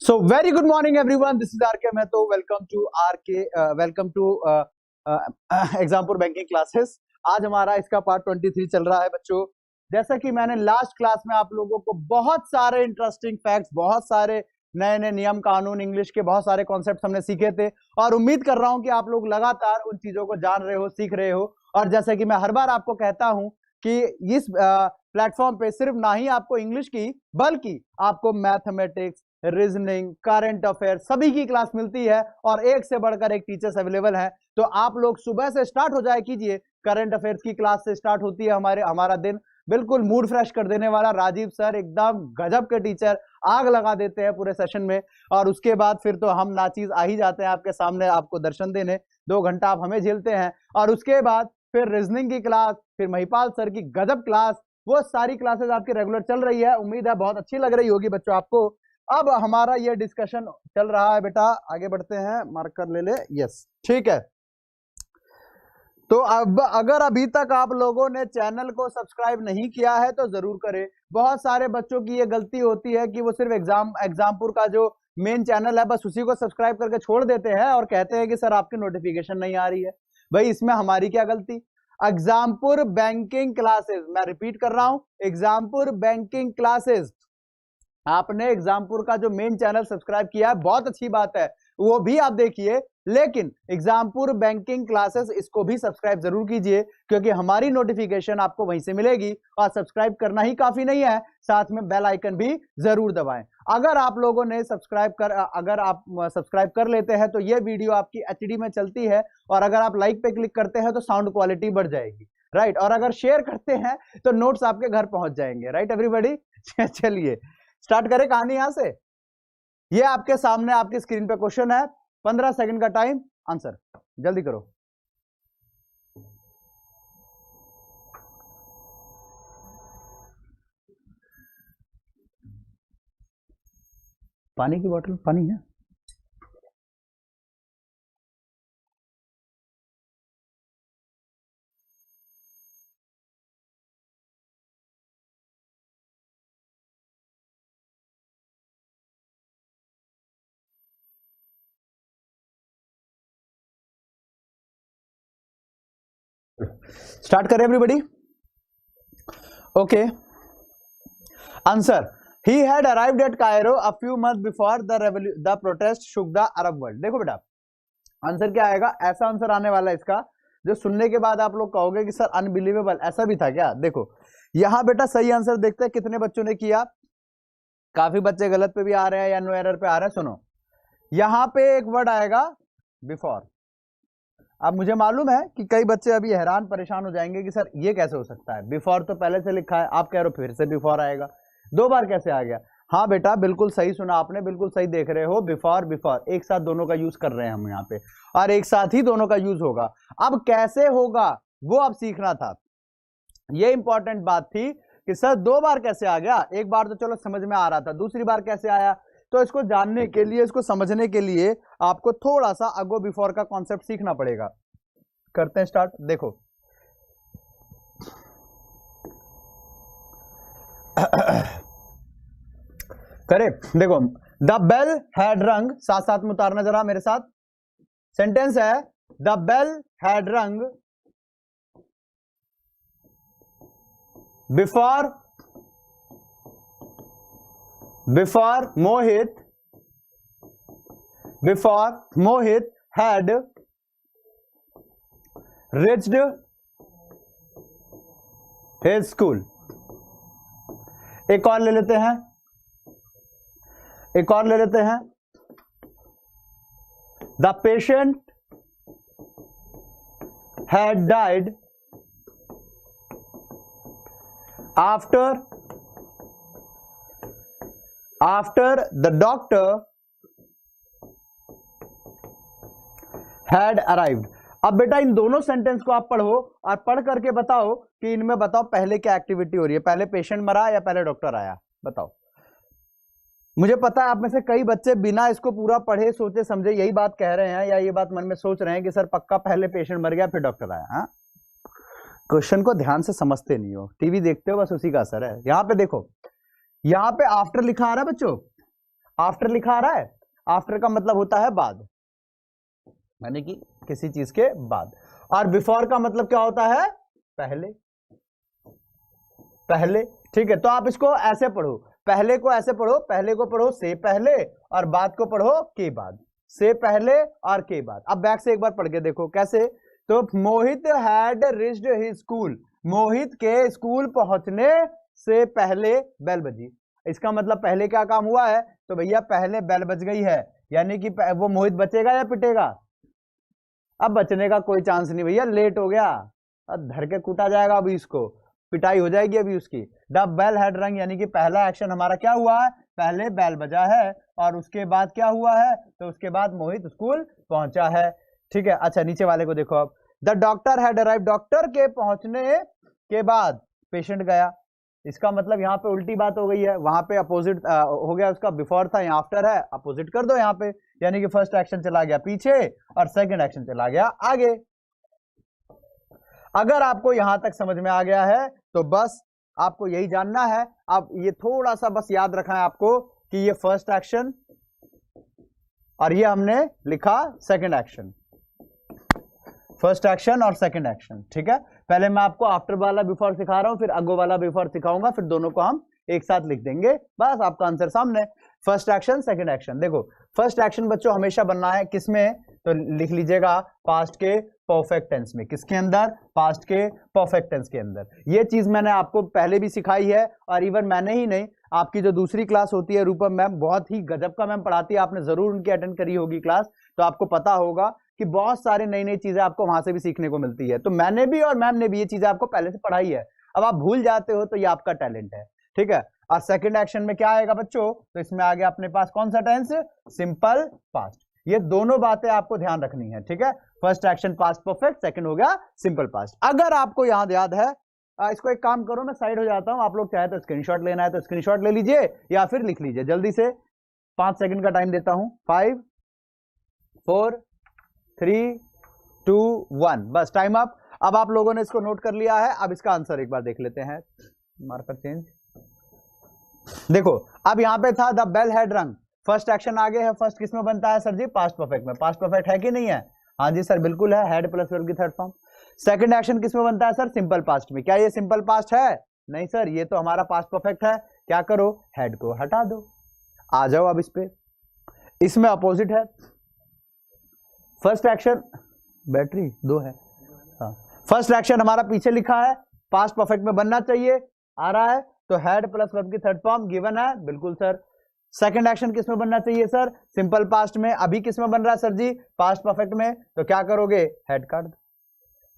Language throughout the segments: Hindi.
So very good morning everyone. This is RK Mehto. Welcome to Exampur Banking Classes. आज हमारा इसका पार्ट 23 चल रहा है बच्चों। जैसा कि मैंने लास्ट क्लास में आप लोगों को बहुत सारे इंटरेस्टिंग फैक्ट्स, बहुत सारे नए नए नियम कानून, इंग्लिश के बहुत सारे कॉन्सेप्ट्स हमने सीखे थे और उम्मीद कर रहा हूं कि आप लोग लगातार उन चीजों को जान रहे हो, सीख रहे हो। और जैसा कि मैं हर बार आपको कहता हूं कि इस प्लेटफॉर्म पे सिर्फ ना ही आपको इंग्लिश की बल्कि आपको मैथमेटिक्स, रीजनिंग, करंट अफेयर सभी की क्लास मिलती है और एक से बढ़कर एक टीचर्स अवेलेबल है। तो आप लोग सुबह से स्टार्ट हो जाए कीजिए, करंट अफेयर्स की क्लास से स्टार्ट होती है हमारा दिन बिल्कुल मूड फ्रेश कर देने वाला। राजीव सर एकदम गजब के टीचर, आग लगा देते हैं पूरे सेशन में। और उसके बाद फिर तो हम नाचीज आ ही जाते हैं आपके सामने आपको दर्शन देने। 2 घंटा आप हमें झेलते हैं और उसके बाद फिर रीजनिंग की क्लास, फिर महिपाल सर की गजब क्लास, वो सारी क्लासेस आपकी रेगुलर चल रही है। उम्मीद है बहुत अच्छी लग रही होगी बच्चों आपको। अब हमारा ये डिस्कशन चल रहा है बेटा, आगे बढ़ते हैं। मार्कर ले ले, यस ठीक है। तो अब अगर अभी तक आप लोगों ने चैनल को सब्सक्राइब नहीं किया है तो जरूर करें। बहुत सारे बच्चों की ये गलती होती है कि वो सिर्फ एग्जामपुर का जो मेन चैनल है बस उसी को सब्सक्राइब करके छोड़ देते हैं और कहते हैं कि सर आपकी नोटिफिकेशन नहीं आ रही है। भाई इसमें हमारी क्या गलती? एग्जामपुर बैंकिंग क्लासेस, मैं रिपीट कर रहा हूं, एग्जामपुर बैंकिंग क्लासेस। आपने एग्जामपुर का जो मेन चैनल सब्सक्राइब किया है बहुत अच्छी बात है, वो भी आप देखिए, लेकिन एग्जामपुर बैंकिंग क्लासेस इसको भी सब्सक्राइब जरूर कीजिए क्योंकि हमारी नोटिफिकेशन आपको वहीं से मिलेगी। और सब्सक्राइब करना ही काफी नहीं है, साथ में बेल आइकन भी जरूर दबाएं। अगर आप लोगों ने अगर आप सब्सक्राइब कर लेते हैं तो ये वीडियो आपकी एचडी में चलती है और अगर आप लाइक पे क्लिक करते हैं तो साउंड क्वालिटी बढ़ जाएगी, राइट। और अगर शेयर करते हैं तो नोट्स आपके घर पहुंच जाएंगे, राइट एवरीबॉडी। चलिए स्टार्ट करें कहानी यहां से। ये आपके सामने आपकी स्क्रीन पे क्वेश्चन है, 15 सेकंड का टाइम, आंसर जल्दी करो। पानी की बोतल, पानी है? स्टार्ट करें everybody. Okay, answer, he had arrived at Cairo a few month before the protest shook the Arab world. देखो बेटा आंसर क्या आएगा, ऐसा आंसर आने वाला है इसका जो सुनने के बाद आप लोग कहोगे कि सर अनबिलीवेबल, ऐसा भी था क्या? देखो यहां बेटा सही आंसर देखते हैं कितने बच्चों ने किया। काफी बच्चे गलत पे भी आ रहे हैं या नो एरर पे आ रहे हैं। सुनो, यहां पे एक वर्ड आएगा बिफोर। अब मुझे मालूम है कि कई बच्चे अभी हैरान परेशान हो जाएंगे कि सर ये कैसे हो सकता है, बिफोर तो पहले से लिखा है, आप कह रहे हो फिर से बिफोर आएगा, 2 बार कैसे आ गया? हाँ बेटा बिल्कुल सही सुना आपने, बिल्कुल सही देख रहे हो, बिफोर बिफोर एक साथ दोनों का यूज कर रहे हैं हम यहाँ पे और एक साथ ही दोनों का यूज होगा। अब कैसे होगा वो अब सीखना था, ये इंपॉर्टेंट बात थी कि सर 2 बार कैसे आ गया। एक बार तो चलो समझ में आ रहा था, दूसरी बार कैसे आया? तो इसको जानने के लिए, इसको समझने के लिए आपको थोड़ा सा अगो बिफोर का कॉन्सेप्ट सीखना पड़ेगा। करते हैं स्टार्ट। देखो करे, देखो द बेल हैड रंग, साथ साथ में उतारना जरा मेरे साथ। सेंटेंस है द बेल हैड रंग before Mohit had reached his school। एक और ले लेते हैं, the patient had died after the doctor had arrived। अब बेटा इन दोनों सेंटेंस को आप पढ़ो और पढ़ करके बताओ कि इनमें बताओ पहले क्या एक्टिविटी हो रही है, पहले पेशेंट मरा या पहले डॉक्टर आया, बताओ। मुझे पता है आप में से कई बच्चे बिना इसको पूरा पढ़े सोचे समझे यही बात कह रहे हैं या ये बात मन में सोच रहे हैं कि सर पक्का पहले पेशेंट मर गया फिर डॉक्टर आया। हाँ, क्वेश्चन को ध्यान से समझते नहीं हो, टीवी देखते हो बस, उसी का असर है। यहां पे देखो, यहां पे आफ्टर लिखा आ रहा है बच्चों, आफ्टर लिखा आ रहा है, आफ्टर का मतलब होता है बाद, यानी कि किसी चीज के बाद। और बिफोर का मतलब क्या होता है, पहले, पहले। ठीक है, तो आप इसको ऐसे पढ़ो, पहले को ऐसे पढ़ो, पहले को पढ़ो से पहले और बाद को पढ़ो के बाद, से पहले और के बाद। अब बैक से एक बार पढ़ के देखो कैसे। तो मोहित हैड रीच्ड हिज स्कूल, मोहित के स्कूल पहुंचने से पहले बेल बजी। इसका मतलब पहले क्या काम हुआ है, तो भैया पहले बेल बज गई है, यानी कि वो मोहित बचेगा या पिटेगा, अब बचने का कोई चांस नहीं भैया, लेट हो गया, अब धर के कूटा जाएगा, अभी इसको पिटाई हो जाएगी अभी उसकी। द बेल हैड रंग, यानी कि पहला एक्शन हमारा क्या हुआ है, पहले बेल बजा है और उसके बाद क्या हुआ है, तो उसके बाद मोहित स्कूल पहुंचा है। ठीक है, अच्छा नीचे वाले को देखो अब। The doctor had arrive, doctor के पहुंचने के बाद पेशेंट गया। इसका मतलब यहाँ पे उल्टी बात हो गई है, वहां पे अपोजिट हो गया, उसका बिफोर था, यहाँ आफ्टर है, अपोजिट कर दो यहाँ पे, यानी कि फर्स्ट एक्शन चला गया पीछे और सेकंड एक्शन चला गया आगे। अगर आपको यहां तक समझ में आ गया है तो बस आपको यही जानना है। अब ये थोड़ा सा बस याद रखना है आपको कि ये फर्स्ट एक्शन और ये हमने लिखा सेकंड एक्शन, फर्स्ट एक्शन और सेकंड एक्शन। ठीक है, पहले मैं आपको आफ्टर वाला बिफोर सिखा रहा हूं, फिर अगो वाला बिफोर सिखाऊंगा, फिर दोनों को हम एक साथ लिख देंगे, बस आपका आंसर सामने। First action second action. देखो फर्स्ट एक्शन बच्चों हमेशा बनना है किसमें, तो लिख लीजिएगा पास्ट के परफेक्ट टेंस में। किसके अंदर, पास्ट के परफेक्ट टेंस के अंदर। ये चीज मैंने आपको पहले भी सिखाई है, और इवन मैंने ही नहीं, आपकी जो दूसरी क्लास होती है रूपम मैम, बहुत ही गजब का मैम पढ़ाती है, आपने जरूर उनकी अटेंड करी होगी क्लास, तो आपको पता होगा कि बहुत सारी नई नई चीजें आपको वहां से भी सीखने को मिलती है। तो मैंने भी और मैम ने भी ये चीजें आपको पहले से पढ़ाई है, अब आप भूल जाते हो तो ये आपका टैलेंट है। ठीक है, और सेकंड एक्शन में क्या आएगा बच्चों, तो इसमें आ गया अपने पास कौन सा टेंस, सिंपल पास्ट। ये दोनों बातें आपको ध्यान रखनी है। ठीक है, first action past perfect, second हो गया सिंपल पास्ट। अगर आपको याद है, इसको एक काम करो, मैं साइड हो जाता हूं, आप लोग चाहे तो स्क्रीनशॉट लेना है तो स्क्रीनशॉट ले लीजिए या फिर लिख लीजिए जल्दी से। 5 सेकंड का टाइम देता हूं, 5 4 3 2 1, बस टाइम अप। अब आप लोगों ने इसको नोट कर लिया है, अब इसका आंसर एक बार देख लेते हैं। Marker change. देखो अब यहां पे था द बेल हैड रंग, फर्स्ट एक्शन आगे है, फर्स्ट किस में बनता है सर जी, पास्ट परफेक्ट में। पास्ट परफेक्ट है कि नहीं है, हाँ जी सर बिल्कुल है, हैड प्लस वर्ब की थर्ड फॉर्म। सेकंड एक्शन किस में बनता है सर, सिंपल पास्ट में। क्या ये सिंपल पास्ट है, नहीं सर, ये तो हमारा पास्ट परफेक्ट है। क्या करो, हैड को हटा दो, आ जाओ अब इस पे, इसमें अपोजिट है। फर्स्ट एक्शन, बैटरी 2 है, हाँ, फर्स्ट एक्शन हमारा पीछे लिखा है, पास्ट परफेक्ट में बनना चाहिए, आ रहा है, तो हैड प्लस वर्ब की थर्ड फॉर्म गिवन है, बिल्कुल सर। सेकंड एक्शन किस में बनना चाहिए सर, सिंपल पास्ट में। अभी किस में बन रहा है सर जी, पास्ट परफेक्ट में, तो क्या करोगे, हेड काट दो,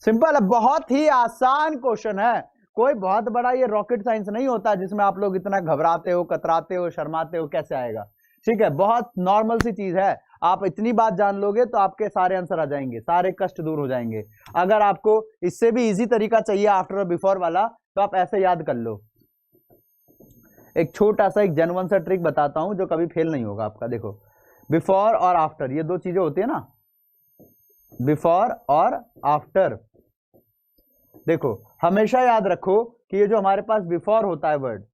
सिंपल है। बहुत ही आसान क्वेश्चन है, कोई बहुत बड़ा ये रॉकेट साइंस नहीं होता जिसमें आप लोग इतना घबराते हो, कतराते हो, शर्माते हो, कैसे आएगा। ठीक है, बहुत नॉर्मल सी चीज है, आप इतनी बात जान लोगे तो आपके सारे आंसर आ जाएंगे, सारे कष्ट दूर हो जाएंगे। अगर आपको इससे भी इजी तरीका चाहिए आफ्टर और बिफोर वाला, तो आप ऐसे याद कर लो। एक छोटा सा एक जेन्युइन सा ट्रिक बताता हूं जो कभी फेल नहीं होगा आपका। देखो बिफोर और आफ्टर, ये दो चीजें होती है ना, बिफोर और आफ्टर। देखो हमेशा याद रखो कि ये जो हमारे पास बिफोर होता है वर्ड,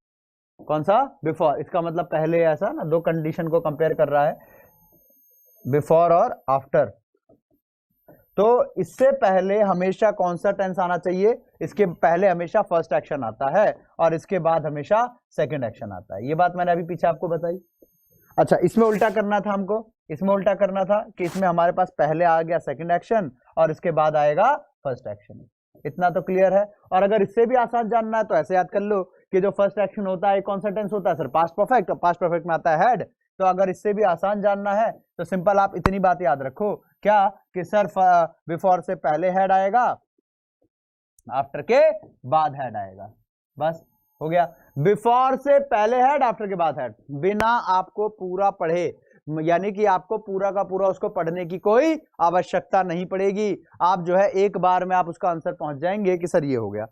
कौन सा, बिफोर, इसका मतलब पहले, ऐसा ना, दो कंडीशन को कंपेयर कर रहा है, बिफोर और आफ्टर। तो इससे पहले हमेशा कौन सा टेंस आना चाहिए, इसके पहले हमेशा फर्स्ट एक्शन आता है और इसके बाद हमेशा सेकंड एक्शन आता है। ये बात मैंने अभी पीछे आपको बताई। अच्छा, इसमें उल्टा करना था हमको, इसमें उल्टा करना था कि इसमें हमारे पास पहले आ गया सेकंड एक्शन और इसके बाद आएगा फर्स्ट एक्शन। इतना तो क्लियर है। और अगर इससे भी आसान जानना है तो ऐसे याद कर लो कि जो फर्स्ट एक्शन होता है कौन सा टेंस होता है सर, पास्ट परफेक्ट, और पास्ट परफेक्ट में आता है हेड। तो अगर इससे भी आसान जानना है तो सिंपल आप इतनी बात याद रखो, क्या कि सर बिफोर से पहले हेड आएगा, आफ्टर के बाद हेड आएगा, बस हो गया। बिफोर से पहले हेड, आफ्टर के बाद हेड, बिना आपको पूरा पढ़े, यानी कि आपको पूरा का पूरा उसको पढ़ने की कोई आवश्यकता नहीं पड़ेगी। आप जो है एक बार में आप उसका आंसर पहुंच जाएंगे कि सर ये हो गया।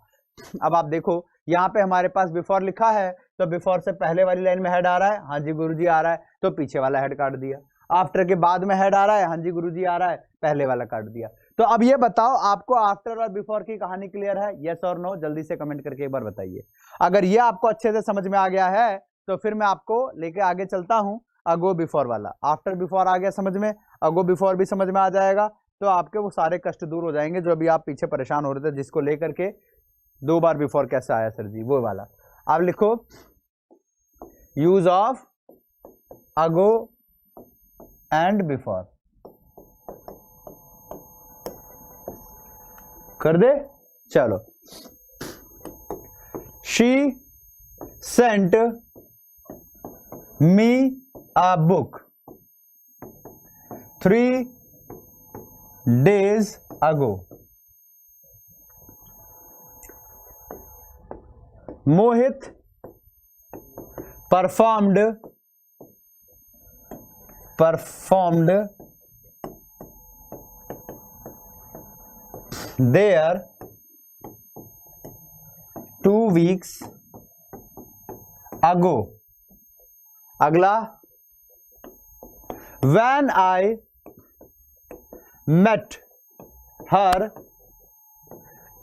अब आप देखो यहाँ पे हमारे पास बिफोर लिखा है, तो बिफोर से पहले वाली लाइन में हेड आ रहा है, हाँ जी गुरुजी आ रहा है, तो पीछे वाला हेड काट दिया। आफ्टर के बाद में हेड आ रहा है, हाँ जी गुरुजी आ रहा है, पहले वाला काट दिया। तो अब ये बताओ आपको आफ्टर और बिफोर की कहानी क्लियर है, यस और नो, जल्दी से कमेंट करके एक बार बताइए। अगर ये आपको अच्छे से समझ में आ गया है तो फिर मैं आपको लेके आगे चलता हूं। अगो बिफोर वाला। आफ्टर बिफोर आ गया समझ में, अगो बिफोर भी समझ में आ जाएगा, तो आपके वो सारे कष्ट दूर हो जाएंगे जो अभी आप पीछे परेशान हो रहे थे, जिसको लेकर के 2 बार बिफोर कैसे आया सर जी, वो वाला। आप लिखो use of ago and before, कर दे। चलो, she sent me a book 3 days ago. Mohit performed there 2 weeks ago. अगला, when I met her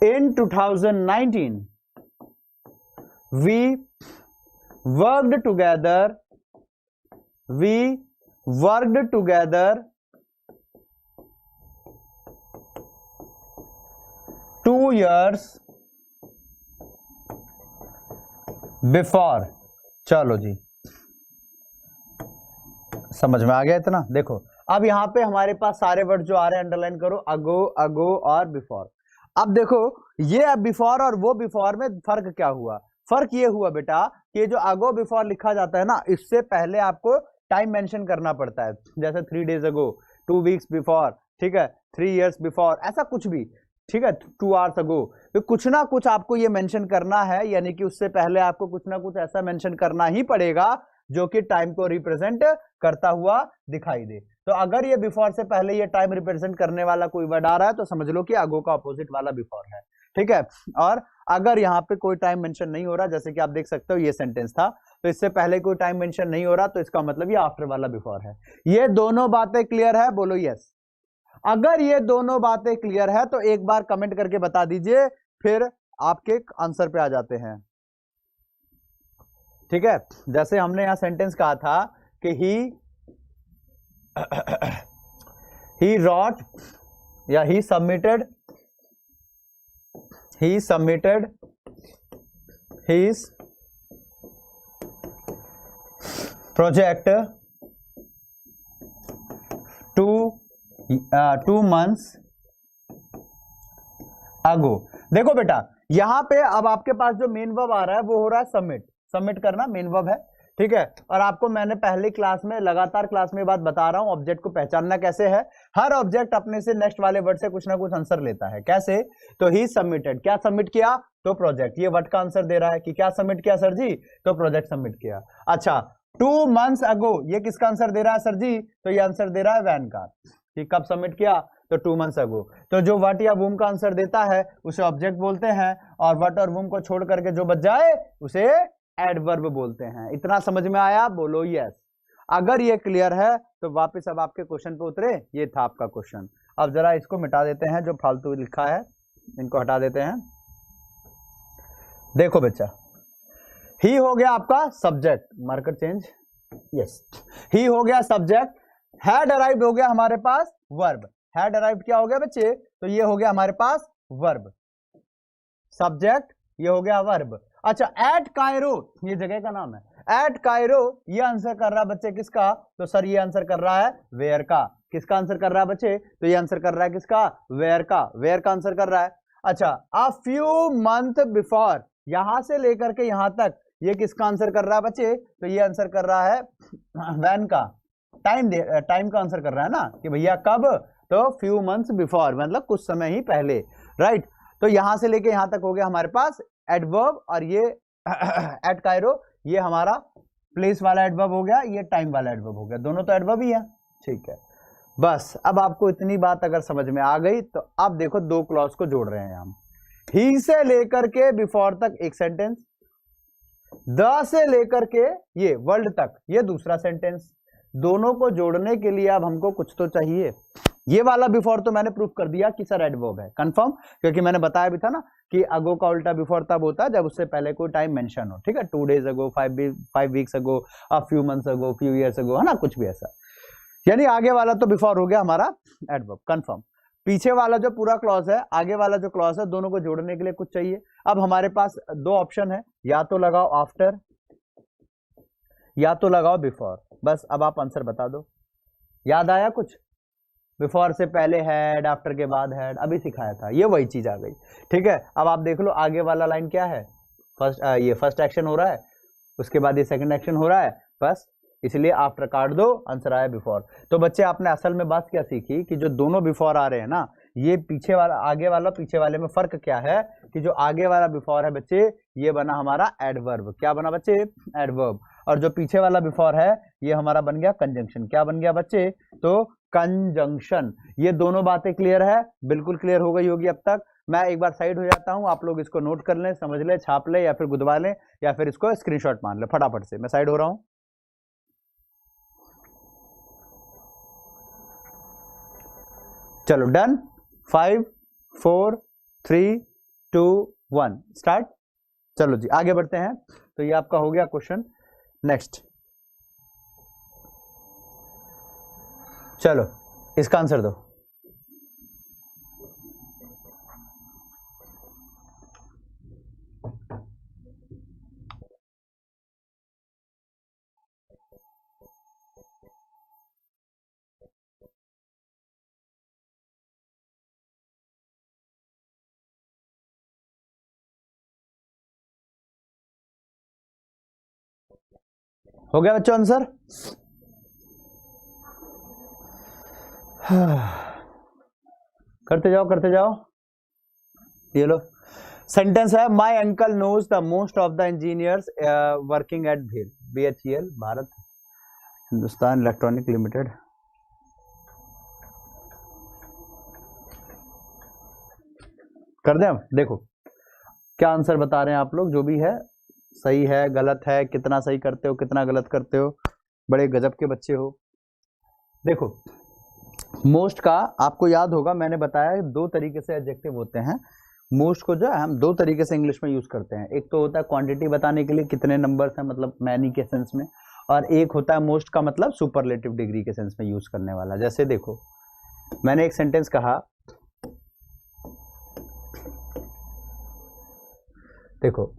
in 2019, we worked together 2 years before। चलो जी, समझ में आ गया इतना। देखो अब यहाँ पे हमारे पास सारे वर्ड जो आ रहे हैं अंडरलाइन करो, अगो, अगो और बिफोर। अब देखो ये बिफोर और वो बिफोर में फर्क क्या हुआ? फर्क ये हुआ बेटा कि जो अगो बिफोर लिखा जाता है ना, इससे पहले आपको टाइम मेंशन करना पड़ता है, जैसे 3 days ago, 2 weeks before, ठीक है, 3 years before, ऐसा कुछ भी, ठीक है, 2 hours ago। तो कुछ ना कुछ आपको ये मेंशन करना है, यानी कि उससे पहले आपको कुछ ना कुछ ऐसा मेंशन करना ही पड़ेगा जो कि टाइम को रिप्रेजेंट करता हुआ दिखाई दे। तो अगर ये बिफोर से पहले ये टाइम रिप्रेजेंट करने वाला कोई वर्ड आ रहा है तो समझ लो कि अगो का अपोजिट वाला बिफोर है, ठीक है। और अगर यहाँ पे कोई टाइम मेंशन नहीं हो रहा, जैसे कि आप देख सकते हो ये सेंटेंस था, तो इससे पहले कोई टाइम मेंशन नहीं हो रहा, तो इसका मतलब ये आफ्टर वाला बिफोर है। ये दोनों बातें क्लियर है? बोलो यस। अगर ये दोनों बातें क्लियर है तो एक बार कमेंट करके बता दीजिए, फिर आपके आंसर पे आ जाते हैं, ठीक है। जैसे हमने यहां सेंटेंस कहा था कि he wrote या he submitted his project 2 months ago। देखो बेटा यहां पे अब आपके पास जो मेन वर्ब आ रहा है वो हो रहा है सबमिट, सबमिट करना मेन वर्ब है, ठीक है। और आपको मैंने पहली क्लास में, लगातार क्लास में बात बता रहा हूं, ऑब्जेक्ट को पहचानना कैसे है। हर ऑब्जेक्ट अपने से नेक्स्ट वाले वर्ड से कुछ ना कुछ आंसर लेता है। कैसे? तो ही सबमिटेड, क्या सबमिट किया? तो प्रोजेक्ट। ये वर्ड का आंसर दे रहा है कि क्या सबमिट किया सर जी? तो प्रोजेक्ट सबमिट किया। अच्छा, 2 months ago, ये किसका आंसर दे रहा है सर जी? तो ये आंसर दे रहा है वैन का, कि कब सबमिट किया? तो 2 months ago। तो जो वट या वूम का आंसर देता है उसे ऑब्जेक्ट बोलते हैं, और वट और वूम को छोड़ करके जो बच जाए उसे एडवर्ब बोलते हैं। इतना समझ में आया? बोलो यस। अगर ये क्लियर है तो वापस अब आपके क्वेश्चन पे उतरे। ये था आपका क्वेश्चन। अब जरा इसको मिटा देते हैं, जो फालतू लिखा है इनको हटा देते हैं। देखो बच्चा, ही हो गया आपका सब्जेक्ट, मार्कर चेंज, यस, ही हो गया सब्जेक्ट, हैड अराइव्ड हो गया हमारे पास वर्ब। हैड अराइव्ड क्या हो गया बच्चे? तो ये हो गया हमारे पास वर्ब, सब्जेक्ट ये हो गया वर्ब। अच्छा, एट कायरो ये जगह का नाम है। एट कायरो ये आंसर कर रहा है बच्चे किसका? तो सर ये आंसर कर रहा है वेयर का। किसका आंसर कर रहा है बच्चे? तो ये आंसर कर रहा है किसका? वेयर का। वेयर का आंसर कर रहा है। अच्छा, अ फ्यू मंथ बिफोर, यहां से लेकर के यहां तक ये किसका आंसर कर रहा है बच्चे? तो ये आंसर कर रहा है वैन का। टाइम का आंसर कर रहा है ना, कि भैया कब? तो फ्यू मंथ्स बिफोर, मतलब कुछ समय ही पहले, राइट। तो यहां से लेके यहां तक हो गया हमारे पास एडवर्ब, और ये एट कायरो ये हमारा प्लेस वाला एडवर्ब हो गया, ये टाइम वाला एडवर्ब हो गया, दोनों तो एडवर्ब ही है, ठीक है। बस अब आपको इतनी बात अगर समझ में आ गई तो अब देखो 2 क्लॉज को जोड़ रहे हैं हम। ही से लेकर के बिफोर तक एक सेंटेंस, द से लेकर के ये वर्ल्ड तक ये दूसरा सेंटेंस। दोनों को जोड़ने के लिए अब हमको कुछ तो चाहिए। ये वाला बिफोर तो मैंने प्रूफ कर दिया कि सर एडवर्ब है, कंफर्म, क्योंकि मैंने बताया भी था ना कि अगो का उल्टा बिफोर तब होता है जब उससे पहले कोई टाइम मेंशन हो, ठीक है, 2 days ago, 5 weeks ago, a few months ago, few years ago, है ना, कुछ भी ऐसा। यानी आगे वाला तो बिफोर हो गया हमारा एडवर्ब, कंफर्म। पीछे वाला जो पूरा क्लॉज है, आगे वाला जो क्लॉज है, दोनों को जोड़ने के लिए कुछ चाहिए। अब हमारे पास दो ऑप्शन है, या तो लगाओ आफ्टर या तो लगाओ बिफोर, बस अब आप आंसर बता दो। याद आया कुछ? बिफोर से पहले हैड, आफ्टर के बाद हैड, अभी सिखाया था, ये वही चीज आ गई, ठीक है। अब आप देख लो आगे वाला लाइन क्या है, ये फर्स्ट एक्शन हो रहा है, उसके बाद ये सेकंड एक्शन हो रहा है, बस इसलिए आफ्टर काट दो, आंसर आया बिफोर। तो बच्चे आपने असल में बात क्या सीखी कि जो दोनों बिफोर आ रहे हैं ना, ये पीछे वाला आगे वाला पीछे वाले में फर्क क्या है कि जो आगे वाला बिफोर है बच्चे, ये बना हमारा एडवर्ब। क्या बना बच्चे? एडवर्ब। और जो पीछे वाला बिफोर है ये हमारा बन गया कंजंक्शन। क्या बन गया बच्चे? तो कंजंक्शन। ये दोनों बातें क्लियर है? बिल्कुल क्लियर हो गई होगी अब तक। मैं एक बार साइड हो जाता हूं, आप लोग इसको नोट कर लें, समझ लें, छाप लें, या फिर गुदवा लें, या फिर इसको स्क्रीनशॉट मान लें फटाफट से। मैं साइड हो रहा हूं। चलो डन। 5 4 3 2 1 स्टार्ट। चलो जी आगे बढ़ते हैं। तो ये आपका हो गया क्वेश्चन। नेक्स्ट, चलो इसका आंसर दो। हो गया बच्चों आंसर? करते जाओ करते जाओ। ये लो सेंटेंस है, my uncle knows the most of the engineers working at भेल, BHEL Bharat Hindustan electronic limited. कर दें अब? देखो क्या आंसर बता रहे हैं आप लोग, जो भी है सही है गलत है, कितना सही करते हो कितना गलत करते हो, बड़े गजब के बच्चे हो। देखो मोस्ट का आपको याद होगा, मैंने बताया दो तरीके से एडजेक्टिव होते हैं। मोस्ट को जो है हम दो तरीके से इंग्लिश में यूज करते हैं। एक तो होता है क्वांटिटी बताने के लिए, कितने नंबर्स हैं, मतलब मैनी के सेंस में, और एक होता है मोस्ट का मतलब सुपरलेटिव डिग्री के सेंस में यूज करने वाला। जैसे देखो मैंने एक सेंटेंस कहा, देखो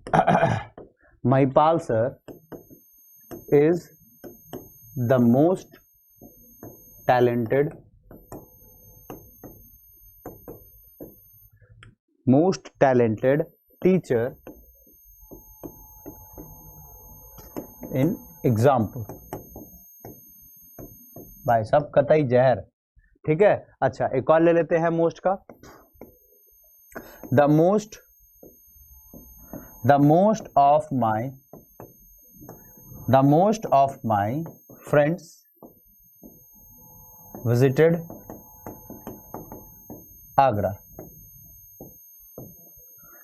Mahipal sir is the most talented teacher in example. भाई साहब कतई जहर, ठीक है। अच्छा एक और ले लेते हैं मोस्ट का, the most of my friends visited Agra.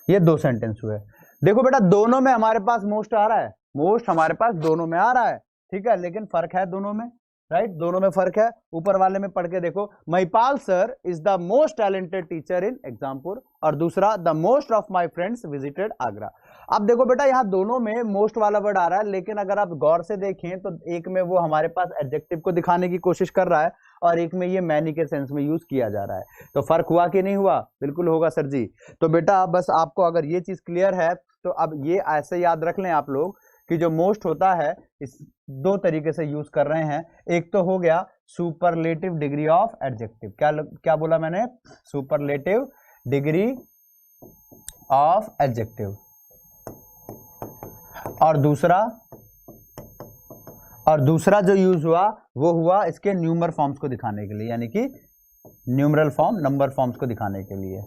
ये दो सेंटेंस हुए। देखो बेटा दोनों में हमारे पास मोस्ट आ रहा है, मोस्ट हमारे पास दोनों में आ रहा है, ठीक है, लेकिन फर्क है दोनों में, राइट, दोनों में फर्क है। ऊपर वाले में पढ़ के देखो, Mahipal sir is the most talented teacher इन एग्जामपुर, और दूसरा the most of my friends visited Agra. अब देखो बेटा यहाँ दोनों में मोस्ट वाला वर्ड आ रहा है, लेकिन अगर आप गौर से देखें तो एक में वो हमारे पास एडजेक्टिव को दिखाने की कोशिश कर रहा है, और एक में ये मैनी के सेंस में यूज किया जा रहा है। तो फर्क हुआ कि नहीं हुआ? बिल्कुल होगा सर जी। तो बेटा बस आपको अगर ये चीज क्लियर है तो अब ये ऐसे याद रख लें आप लोग कि जो मोस्ट होता है इस दो तरीके से यूज कर रहे हैं। एक तो हो गया सुपरलेटिव डिग्री ऑफ एडजेक्टिव, क्या बोला मैंने? Superlative degree of adjective. और दूसरा जो यूज हुआ वो हुआ इसके न्यूमर फॉर्म्स को दिखाने के लिए, यानी कि न्यूमरल फॉर्म, नंबर फॉर्म्स को दिखाने के लिए,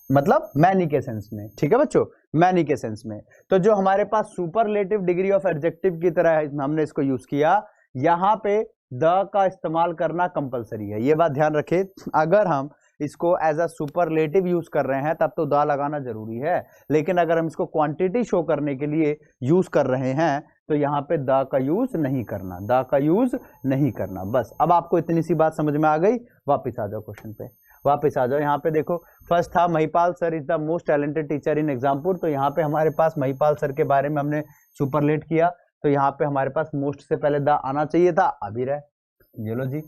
मतलब मैनी के सेंस में, ठीक है बच्चों, मैनी के सेंस में। तो जो हमारे पास सुपरलेटिव डिग्री ऑफ एडजेक्टिव की तरह हमने इसको यूज किया, यहां पे द का इस्तेमाल करना कंपलसरी है, ये बात ध्यान रखें। अगर हम इसको एज अ सुपरलेटिव यूज कर रहे हैं तब तो द लगाना जरूरी है, लेकिन अगर हम इसको क्वांटिटी शो करने के लिए यूज कर रहे हैं तो यहाँ पे द का यूज नहीं करना, द का यूज नहीं करना। बस अब आपको इतनी सी बात समझ में आ गई। वापस आ जाओ क्वेश्चन पे, वापस आ जाओ। यहाँ पे देखो फर्स्ट था Mahipal sir is the most talented teacher इन एग्जामपुर। तो यहाँ पे हमारे पास महिपाल सर के बारे में हमने सुपरलेट किया, तो यहाँ पे हमारे पास मोस्ट से पहले द आना चाहिए था, आ भी रहा है, ये लो जी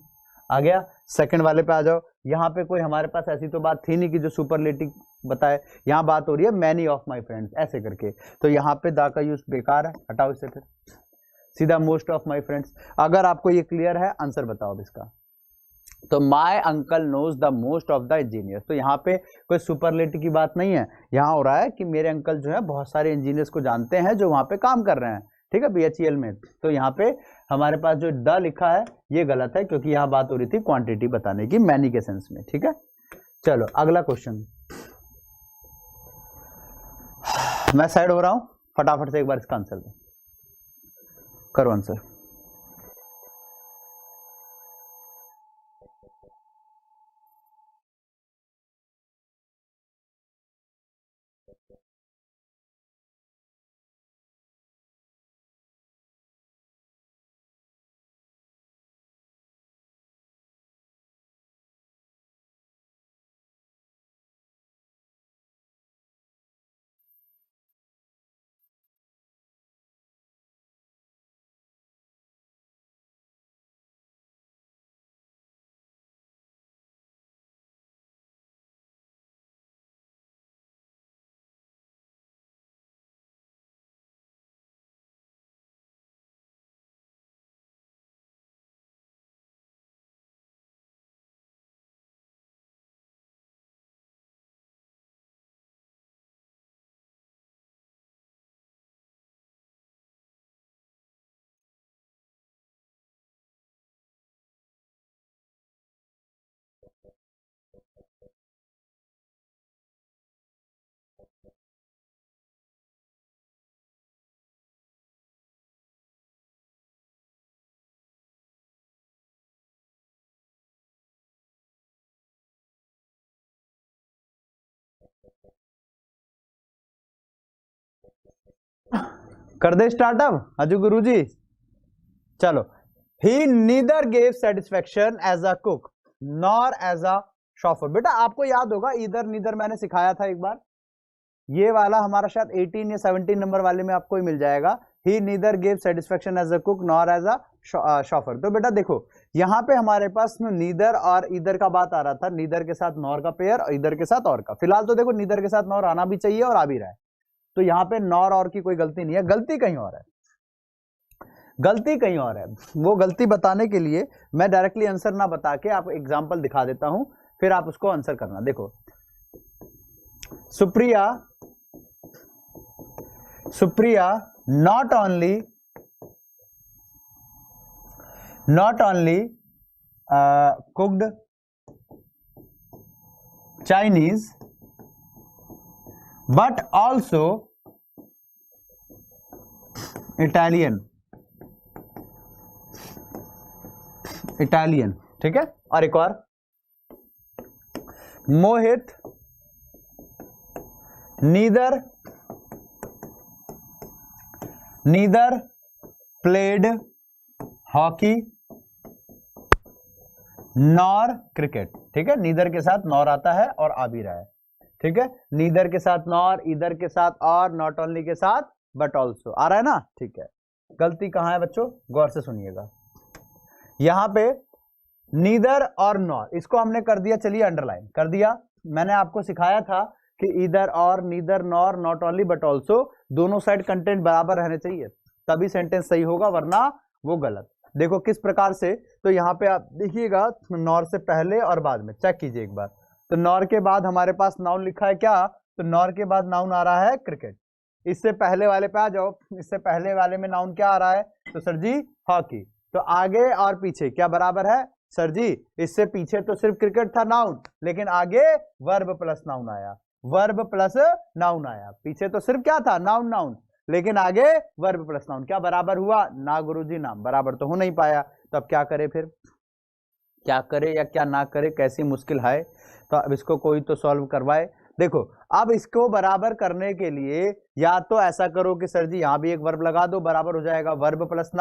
आ गया। सेकंड वाले पे आ जाओ। यहाँ पे कोई हमारे पास ऐसी तो बात थी नहीं कि जो सुपरलेटिव बताए, यहाँ बात हो रही है मैनी ऑफ माई फ्रेंड्स ऐसे करके, तो यहाँ पे द का यूज बेकार है, हटाओ इसे, फिर सीधा मोस्ट ऑफ माई फ्रेंड्स। अगर आपको ये क्लियर है आंसर बताओ इसका। तो my uncle knows the most of the engineers, तो यहाँ पे कोई सुपरलेटिव की बात नहीं है, यहाँ हो रहा है कि मेरे अंकल जो है बहुत सारे इंजीनियर्स को जानते हैं जो वहां पे काम कर रहे हैं, ठीक है, BHEL में। तो यहाँ पे हमारे पास जो द लिखा है ये गलत है, क्योंकि यहाँ बात हो रही थी क्वांटिटी बताने की, मैनी के सेंस में, ठीक है। चलो अगला क्वेश्चन, मैं साइड हो रहा हूं, फटाफट से एक बार इसका आंसर दो, करो आंसर। कर दे स्टार्ट अब अजू गुरु जी। चलो, he neither gave satisfaction as a cook nor as a chauffeur. बेटा आपको याद होगा इधर नीदर मैंने सिखाया था एक बार, ये वाला हमारा शायद 18 या 17 नंबर वाले में आपको ही मिल जाएगा। He neither gave satisfaction as a cook nor as a chauffeur. तो बेटा देखो यहाँ पे हमारे पास नीदर और इधर का बात आ रहा था, नीदर के साथ नॉर का पेयर और इधर के साथ और का। फिलहाल तो देखो नीदर के साथ नॉर आना भी चाहिए और आ भी रहा है, तो यहाँ पे नॉर और की कोई गलती नहीं है, गलती कहीं और है, गलती कहीं और है। वो गलती बताने के लिए मैं डायरेक्टली आंसर ना बता के आपको एग्जांपल दिखा देता हूं, फिर आप उसको आंसर करना। देखो Supriya not only cooked Chinese but also Italian, ठीक है। और एक और, Mohit neither played hockey nor cricket, ठीक है। नीदर के साथ नॉर आता है और आ भी रहा है, ठीक है। नीदर के साथ नॉर, इधर के साथ और, नॉट ओनली के साथ बट ऑल्सो आ रहा है ना, ठीक है। गलती कहां है बच्चों, गौर से सुनिएगा। यहां पे नीदर और नॉर, इसको हमने कर दिया, चलिए अंडरलाइन कर दिया। मैंने आपको सिखाया था कि इधर और, neither, nor, not only but also, दोनों साइड कंटेंट बराबर रहने चाहिए, तभी सेंटेंस सही होगा, वरना वो गलत। देखो किस प्रकार से, तो यहाँ पे आप देखिएगा नॉर से पहले और बाद में, चेक कीजिए एक बार। तो नॉर के बाद हमारे पास नाउन लिखा है क्या, तो नॉर के बाद नाउन आ रहा है क्रिकेट। इससे पहले वाले पे आ जाओ, इससे पहले वाले में नाउन क्या आ रहा है, तो सर जी हॉकी। तो आगे और पीछे क्या बराबर है सर जी, इससे पीछे तो सिर्फ क्रिकेट था नाउन, लेकिन आगे वर्ब प्लस नाउन आया, वर्ब प्लस नाउन आया। पीछे तो सिर्फ क्या था, नाउन नाउन, लेकिन आगे वर्ब प्लस नाउन। क्या बराबर हुआ ना गुरुजी, ना बराबर तो हो नहीं पाया। तो अब क्या करे, फिर क्या करे या क्या ना करे, कैसी मुश्किल है। तो अब इसको कोई तो सॉल्व करवाए। देखो अब इसको बराबर करने के लिए या तो ऐसा करो कि सर जी यहाँ भी एक वर्ब लगा दो, बराबर हो जाएगा, वर्ब प्लस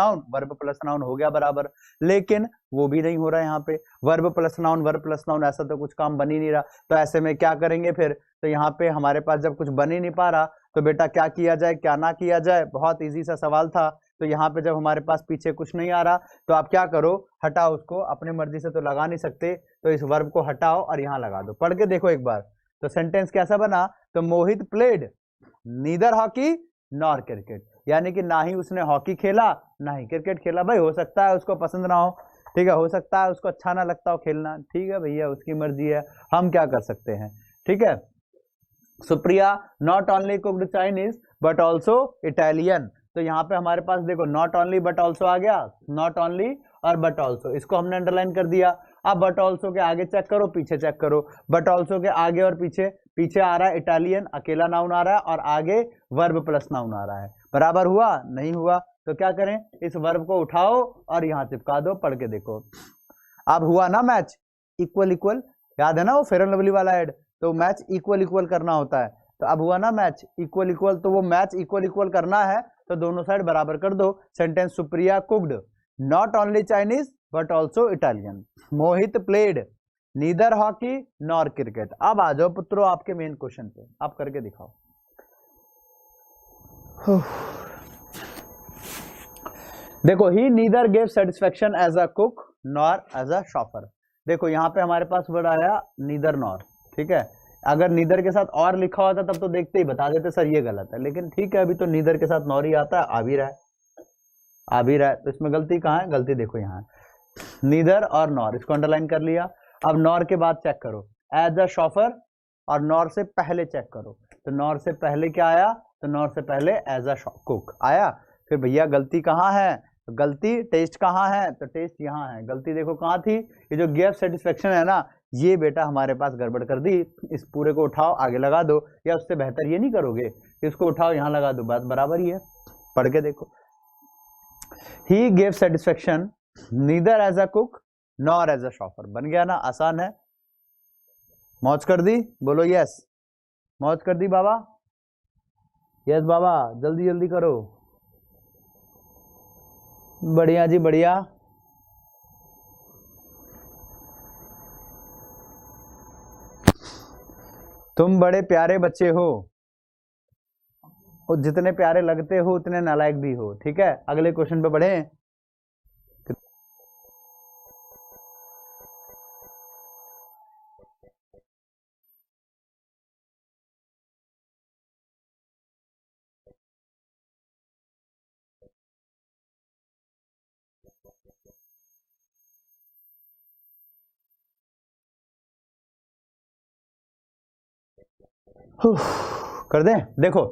नाउन हो गया बराबर। लेकिन वो भी नहीं हो रहा है यहाँ पे, वर्ब प्लस नाउन, ऐसा तो कुछ काम बन ही नहीं रहा। तो ऐसे में क्या करेंगे फिर? तो यहाँ पे हमारे पास जब कुछ बन ही नहीं पा रहा तो बेटा क्या किया जाए, क्या ना किया जाए? बहुत इजी सा सवाल था। तो यहाँ पे जब हमारे पास पीछे कुछ नहीं आ रहा तो आप क्या करो, हटाओ उसको, अपनी मर्जी से तो लगा नहीं सकते, तो इस वर्ब को हटाओ और यहाँ लगा दो। पढ़ के देखो एक बार। तो सेंटेंस कैसा बना? तो Mohit played neither hockey nor cricket, यानी कि ना ही उसने हॉकी खेला ना ही क्रिकेट खेला। भाई हो सकता है उसको पसंद ना हो, ठीक है, हो सकता है उसको अच्छा ना लगता हो खेलना, ठीक है भैया, उसकी मर्जी है, हम क्या कर सकते हैं, ठीक है। Supriya not only cooked Chinese but also Italian. तो यहाँ पे हमारे पास देखो नॉट ओनली बट ऑल्सो आ गया, नॉट ओनली और बट ऑल्सो, इसको हमने अंडरलाइन कर दिया। अब बट ऑल्सो के आगे चेक करो, पीछे चेक करो, बट ऑल्सो के आगे और पीछे, पीछे आ रहा है इटालियन अकेला नाउन आ रहा है और आगे वर्ब प्लस नाउन आ रहा है। बराबर हुआ? नहीं हुआ। तो क्या करें, इस वर्ब को उठाओ और यहाँ चिपका दो। पढ़ के देखो। अब हुआ ना मैच, इक्वल इक्वल, याद है ना वो फेयर एंड लवली वाला एड, तो मैच इक्वल इक्वल करना होता है। तो अब हुआ ना मैच इक्वल इक्वल, तो वो मैच इक्वल इक्वल करना है तो दोनों साइड बराबर कर दो। Sentence Supriya cooked not only Chinese but also Italian, Mohit played neither hockey nor cricket. अब आ जाओ पुत्रों आपके मेन क्वेश्चन पे, आप करके दिखाओ। देखो, he neither gave satisfaction as a cook nor as a shopper. देखो यहाँ पे हमारे पास वर्ड आया नीदर नॉर, ठीक है। अगर नीदर के साथ और लिखा होता तब तो देखते ही बता देते सर ये गलत है, लेकिन ठीक है, अभी तो नीदर के साथ नॉर ही आता है, आ भी रहा है, आ भी रहा है। तो इसमें गलती कहाँ है? गलती देखो यहाँ नीदर और नॉर, इसको अंडरलाइन कर लिया। अब नॉर के बाद चेक करो एज अ शॉफर, और नॉर से पहले चेक करो, तो नॉर से पहले क्या आया? तो नॉर से पहले एज अ कुक आया। फिर भैया गलती कहाँ है? तो गलती टेस्ट कहाँ है? तो टेस्ट यहाँ है। गलती देखो कहाँ थी? ये जो गेव सेटिस्फेक्शन है ना, ये बेटा हमारे पास गड़बड़ कर दी। इस पूरे को उठाओ आगे लगा दो, या उससे बेहतर ये नहीं करोगे, इसको उठाओ यहाँ लगा दो, बात बराबर ही है। पढ़ के देखो, he gave satisfaction neither as a cook nor as a chauffeur. बन गया ना? आसान है। मौज कर दी? बोलो यस। मौज कर दी बाबा? यस बाबा, जल्दी जल्दी करो। बढ़िया जी बढ़िया। तुम बड़े प्यारे बच्चे हो, और जितने प्यारे लगते हो उतने नालायक भी हो, ठीक है। अगले क्वेश्चन पे बढ़े। कर दें? देखो,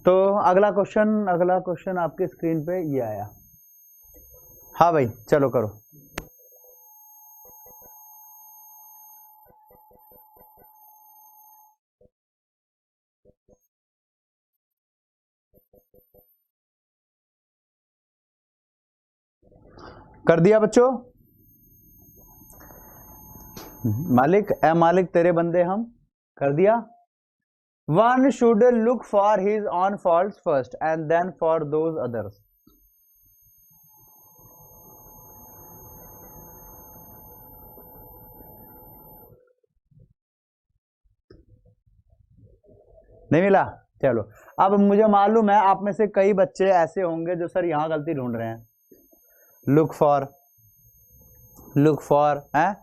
तो अगला क्वेश्चन आपके स्क्रीन पे ये आया। हाँ भाई चलो करो। कर दिया बच्चों? मालिक ए मालिक तेरे बंदे हम, कर दिया। One should look for his own faults first and then for those others. नहीं मिला? चलो, अब मुझे मालूम है आप में से कई बच्चे ऐसे होंगे जो सर यहाँ गलती ढूंढ रहे हैं। लुक फॉर है,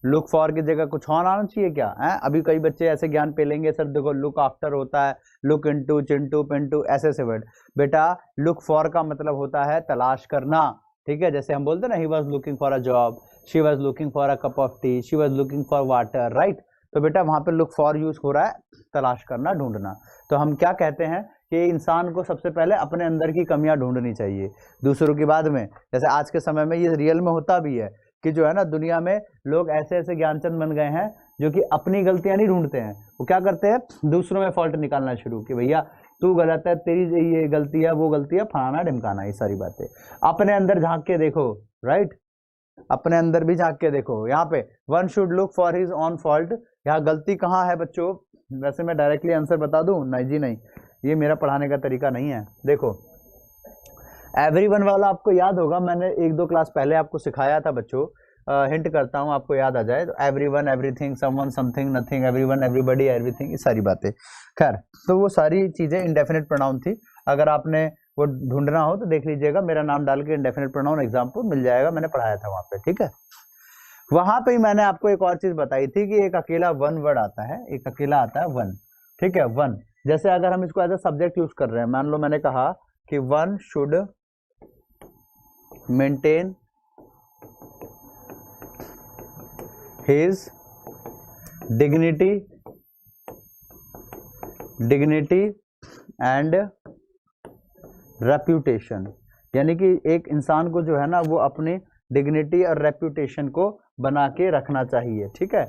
लुक फॉर की जगह कुछ और आना चाहिए क्या है? अभी कई बच्चे ऐसे ज्ञान पेलेंगे सर देखो लुक आफ्टर होता है, लुक इनटू, चिंटू, पिंटू, ऐसे ऐसे वर्ड। बेटा लुक फॉर का मतलब होता है तलाश करना, ठीक है। जैसे हम बोलते हैं ना, he was looking for a job, she was looking for a cup of T, she was looking for water, right. तो बेटा वहां पे लुक फॉर यूज हो रहा है, तलाश करना, ढूंढना। तो हम क्या कहते हैं कि इंसान को सबसे पहले अपने अंदर की कमियां ढूंढनी चाहिए, दूसरों की बाद में। जैसे आज के समय में ये रियल में होता भी है कि जो है ना, दुनिया में लोग ऐसे ऐसे ज्ञानचंद बन गए हैं जो कि अपनी गलतियां नहीं ढूंढते हैं, वो क्या करते हैं, दूसरों में फॉल्ट निकालना शुरू कि भैया तू गलत है, तेरी ये गलती है, वो गलती है, फलाना ढिमकाना, ये सारी बातें। अपने अंदर झांक के देखो, राइट। अपने अंदर भी झांक के देखो। यहाँ पे one should look for his on fault, यहाँ गलती कहाँ है बच्चों? वैसे मैं डायरेक्टली आंसर बता दूं? नहीं जी नहीं, ये मेरा पढ़ाने का तरीका नहीं है। देखो एवरीवन वाला आपको याद होगा, मैंने एक दो क्लास पहले आपको सिखाया था बच्चों। हिंट करता हूँ आपको याद आ जाए तो, everyone, everything, someone, something, nothing, everyone, everybody, everything, ये सारी बातें। खैर, तो वो सारी चीजें इंडेफिनिट प्रोनाउन थी। अगर आपने वो ढूंढना हो तो देख लीजिएगा, मेरा नाम डाल के इंडेफिनिट प्रोनाउन एग्जाम्पल मिल जाएगा, मैंने पढ़ाया था वहां पे, ठीक है। वहां पे ही मैंने आपको एक और चीज बताई थी कि एक अकेला वन वर्ड आता है, एक अकेला आता है वन, ठीक है, वन। जैसे अगर हम इसको एज ए सब्जेक्ट यूज कर रहे हैं, मान लो मैंने कहा कि one should maintain his dignity and reputation, यानी कि एक इंसान को जो है ना वो अपनी डिग्निटी और रेप्यूटेशन को बना के रखना चाहिए, ठीक है,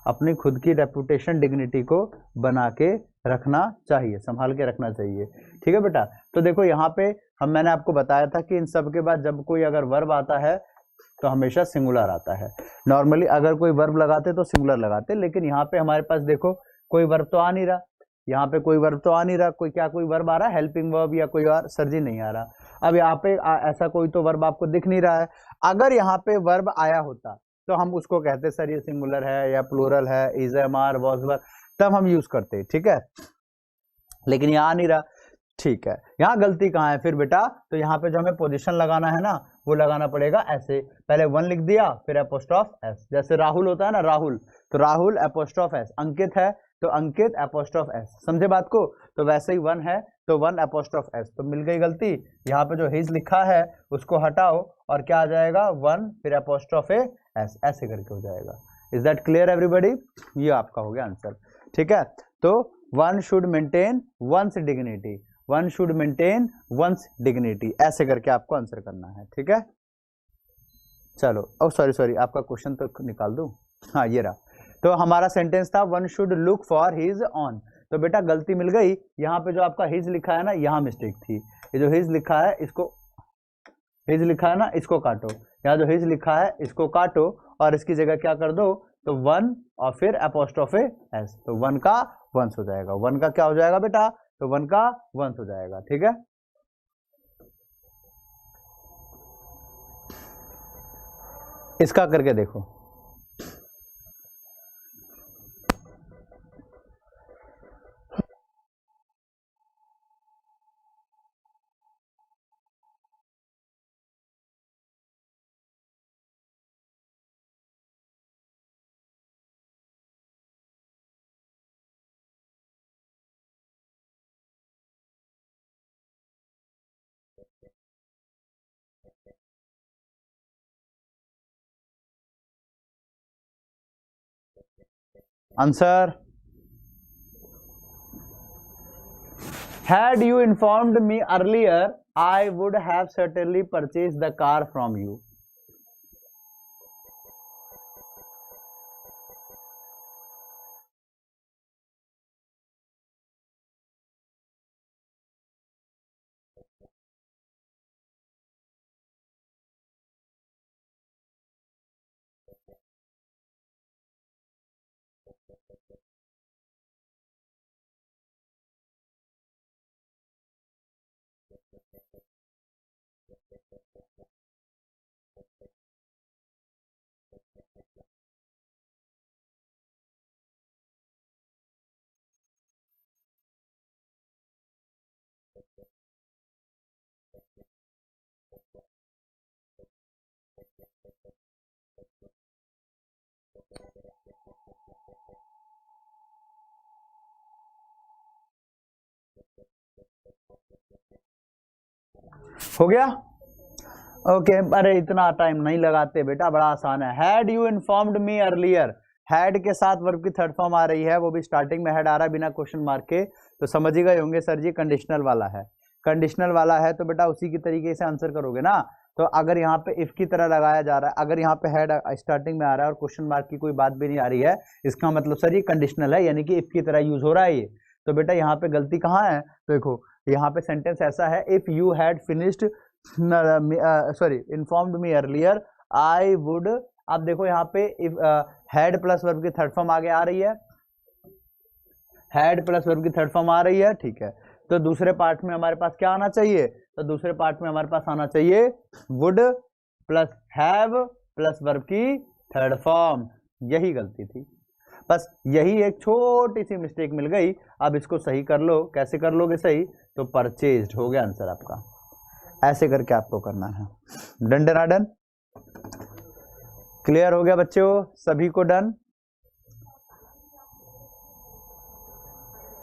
अपनी खुद की रेप्यूटेशन डिग्निटी को बना के रखना चाहिए, संभाल के रखना चाहिए, ठीक है बेटा। तो देखो यहाँ पे मैंने आपको बताया था कि इन सब के बाद जब कोई अगर वर्ब आता है तो हमेशा सिंगुलर आता है। नॉर्मली अगर कोई वर्ब लगाते तो सिंगुलर लगाते, लेकिन यहाँ पे हमारे पास देखो कोई वर्ब तो आ नहीं रहा, यहाँ पे कोई वर्ब तो आ नहीं रहा, कोई क्या कोई वर्ब आ रहा है, हेल्पिंग वर्ब या कोई और? सर जी नहीं आ रहा। अब यहाँ पे ऐसा कोई तो वर्ब आपको दिख नहीं रहा है। अगर यहाँ पे वर्ब आया होता तो हम उसको कहते सर ये सिंगुलर है या प्लूरल है, इज, एम, आर, वॉज, वर, तब हम यूज करते, ठीक है, लेकिन यहाँ आ नहीं रहा, ठीक है। यहाँ गलती कहाँ है फिर बेटा? तो यहाँ पे जो हमें पोजीशन लगाना है ना वो लगाना पड़ेगा ऐसे, पहले वन लिख दिया फिर एपोस्ट्रोफ एस, जैसे राहुल होता है ना राहुल, तो राहुल एपोस्ट्रोफ एस, अंकित है तो अंकित एपोस्ट्रोफ एस, समझे बात को? तो वैसे ही वन है तो वन एपोस्ट्रोफ एस, तो मिल गई गलती। यहाँ पे जो हिज लिखा है उसको हटाओ और क्या आ जाएगा? वन फिर एपोस्ट्रोफ ए एस, ऐसे करके हो जाएगा। Is that clear everybody? ये आपका हो गया आंसर, ठीक है। तो one should maintain one's dignity, one should maintain one's dignity, ऐसे करके आपको आंसर करना है, ठीक है। चलो, ओ सॉरी आपका क्वेश्चन तो निकाल दूं, हाँ ये रहा। तो हमारा सेंटेंस था one should look for his on, तो बेटा गलती मिल गई, यहाँ पे जो आपका हिज लिखा है ना यहाँ मिस्टेक थी, ये जो हिज लिखा है इसको, हिज लिखा है ना इसको काटो, यहाँ जो हिज लिखा है इसको काटो और इसकी जगह क्या कर दो? तो वन और फिर एपोस्ट्रोफ एस, तो वन का वंस हो जाएगा, वन का क्या हो जाएगा बेटा? तो वन का वंस हो जाएगा, ठीक है। इसका करके देखो, answer, had you informed me earlier I would have certainly purchased the car from you. हो गया? ओके, अरे इतना टाइम नहीं लगाते बेटा, बड़ा आसान है। Had you informed me earlier, had के साथ वर्ब की थर्ड फॉर्म आ रही है, वो भी स्टार्टिंग में हैड आ रहा है बिना क्वेश्चन मार्क के, तो समझ ही गए होंगे सर जी कंडीशनल वाला है, कंडीशनल वाला है तो बेटा उसी की तरीके से आंसर करोगे ना। तो अगर यहाँ पे इफ की तरह लगाया जा रहा है, अगर यहाँ पे हैड स्टार्टिंग में आ रहा है और क्वेश्चन मार्क की कोई बात भी नहीं आ रही है, इसका मतलब सर ये कंडीशनल है, यानी कि इफ की तरह यूज हो रहा है ये। तो बेटा यहाँ पे गलती कहाँ है? तो देखो यहाँ पे सेंटेंस ऐसा है, if you had finished sorry informed me earlier I would, अब देखो यहाँ पे इफ हैड प्लस वर्ब की थर्ड फॉर्म आगे आ रही है, हैड प्लस वर्ब की थर्ड फॉर्म आ रही है, ठीक है। तो दूसरे पार्ट में हमारे पास क्या आना चाहिए, तो दूसरे पार्ट में हमारे पास आना चाहिए would plus have plus verb की थर्ड फॉर्म। यही गलती थी, बस यही एक छोटी सी मिस्टेक मिल गई। अब इसको सही कर लो, कैसे कर लोगे सही, तो परचेज्ड हो गया आंसर आपका, ऐसे करके आपको करना है। डन डन डन, क्लियर हो गया बच्चों सभी को, डन।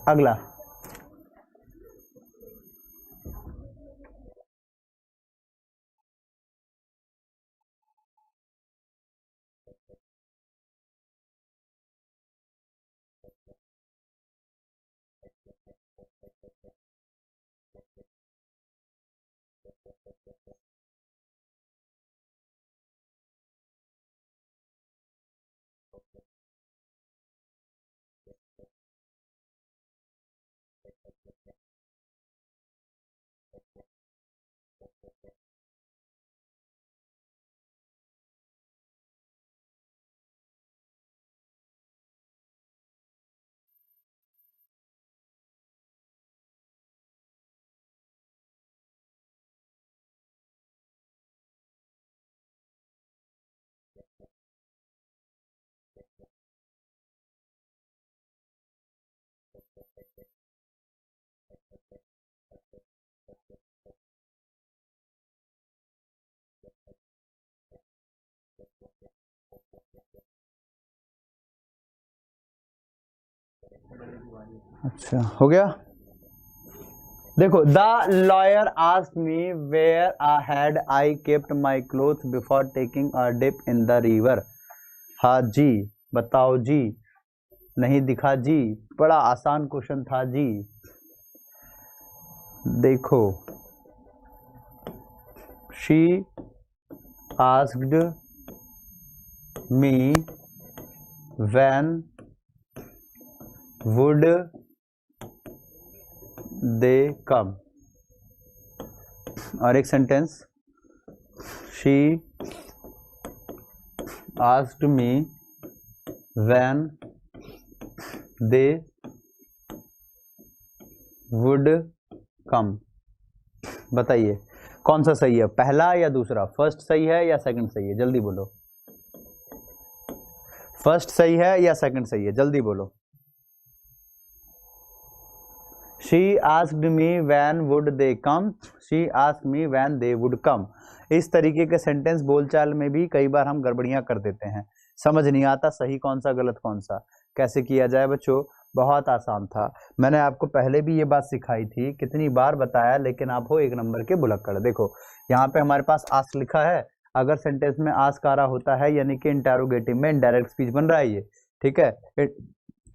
अगला, अच्छा हो गया। देखो, the lawyer asked me where had I kept my cloth before taking a dip in the river. हाँ जी, बताओ जी, नहीं दिखा जी, बड़ा आसान क्वेश्चन था जी। देखो, she asked me when would they come, और एक sentence, she asked me when they would come. बताइए कौन सा सही है, पहला या दूसरा, फर्स्ट सही है या सेकंड सही है, जल्दी बोलो। फर्स्ट सही है या सेकंड सही है, जल्दी बोलो। She asked me when would they come, she asked me when they would come। इस तरीके के सेंटेंस बोलचाल में भी कई बार हम गड़बड़ियां कर देते हैं, समझ नहीं आता सही कौन सा गलत कौन सा, कैसे किया जाए बच्चों। बहुत आसान था, मैंने आपको पहले भी ये बात सिखाई थी, कितनी बार बताया, लेकिन आप हो एक नंबर के भुलक्कड़। देखो यहाँ पे हमारे पास आस्क लिखा है, अगर सेंटेंस में आस्क आ रहा होता है यानी कि इंटेरोगेटिव में इनडायरेक्ट स्पीच बन रहा है ये, ठीक है,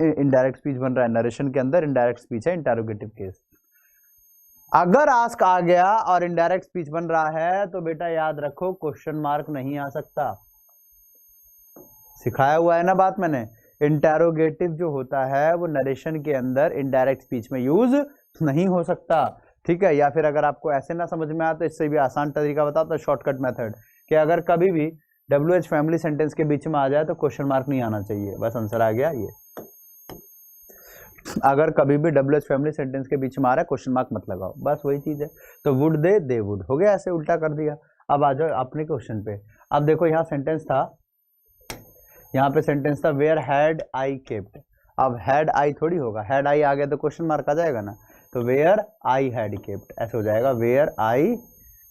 इनडायरेक्ट स्पीच बन रहा है, नरेशन के अंदर इनडायरेक्ट स्पीच है, इंटेरोगेटिव केस। अगर आस्क आ गया और इनडायरेक्ट स्पीच बन रहा है तो बेटा याद रखो क्वेश्चन मार्क नहीं आ सकता, सिखाया हुआ है ना बात मैंने। इंटेरोगेटिव जो होता है वो नरेशन के अंदर इनडायरेक्ट स्पीच में यूज नहीं हो सकता, ठीक है। या फिर अगर आपको ऐसे ना समझ में आए तो इससे भी आसान तरीका बताता, शॉर्टकट मेथड, कि अगर कभी भी WH फैमिली सेंटेंस के बीच में आ जाए तो क्वेश्चन मार्क नहीं आना चाहिए, बस आंसर आ गया ये। अगर कभी भी WH फैमिली सेंटेंस के बीच में आ रहा है क्वेश्चन मार्क मत लगाओ, बस वही चीज है। तो वुड दे वुड हो गया, ऐसे उल्टा कर दिया। अब आ जाओ अपने क्वेश्चन पे। अब देखो यहाँ सेंटेंस था, यहाँ पे सेंटेंस था वेयर हैड आई केप्ट। अब हैड आई थोड़ी होगा, हैड आई आ गया तो क्वेश्चन मार्क आ जाएगा ना, तो वेयर आई हैड केप्ट ऐसे हो जाएगा, वेयर आई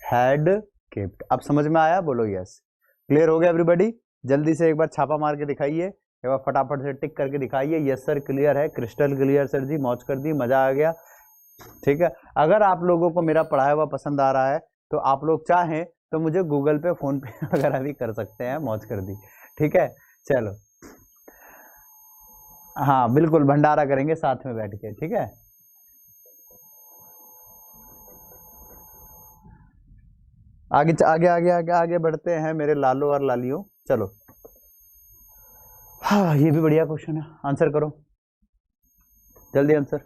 हैड केप्ट। अब समझ में आया, बोलो यस। क्लियर हो गया एवरीबॉडी, जल्दी से एक बार छापा मार के दिखाइए, एक बार फटाफट से टिक करके दिखाइए, यस सर क्लियर है, क्रिस्टल क्लियर सर जी, मौज कर दी, मजा आ गया, ठीक है। अगर आप लोगों को मेरा पढ़ाया हुआ पसंद आ रहा है तो आप लोग चाहें तो मुझे गूगल पे फोन पे वगैरह भी कर सकते हैं, मौज कर दी, ठीक है। चलो हाँ बिल्कुल, भंडारा करेंगे साथ में बैठ के, ठीक है। आगे आगे आगे आगे आगे बढ़ते हैं मेरे लालो और लालियों, चलो। हाँ ये भी बढ़िया क्वेश्चन है, आंसर करो जल्दी आंसर।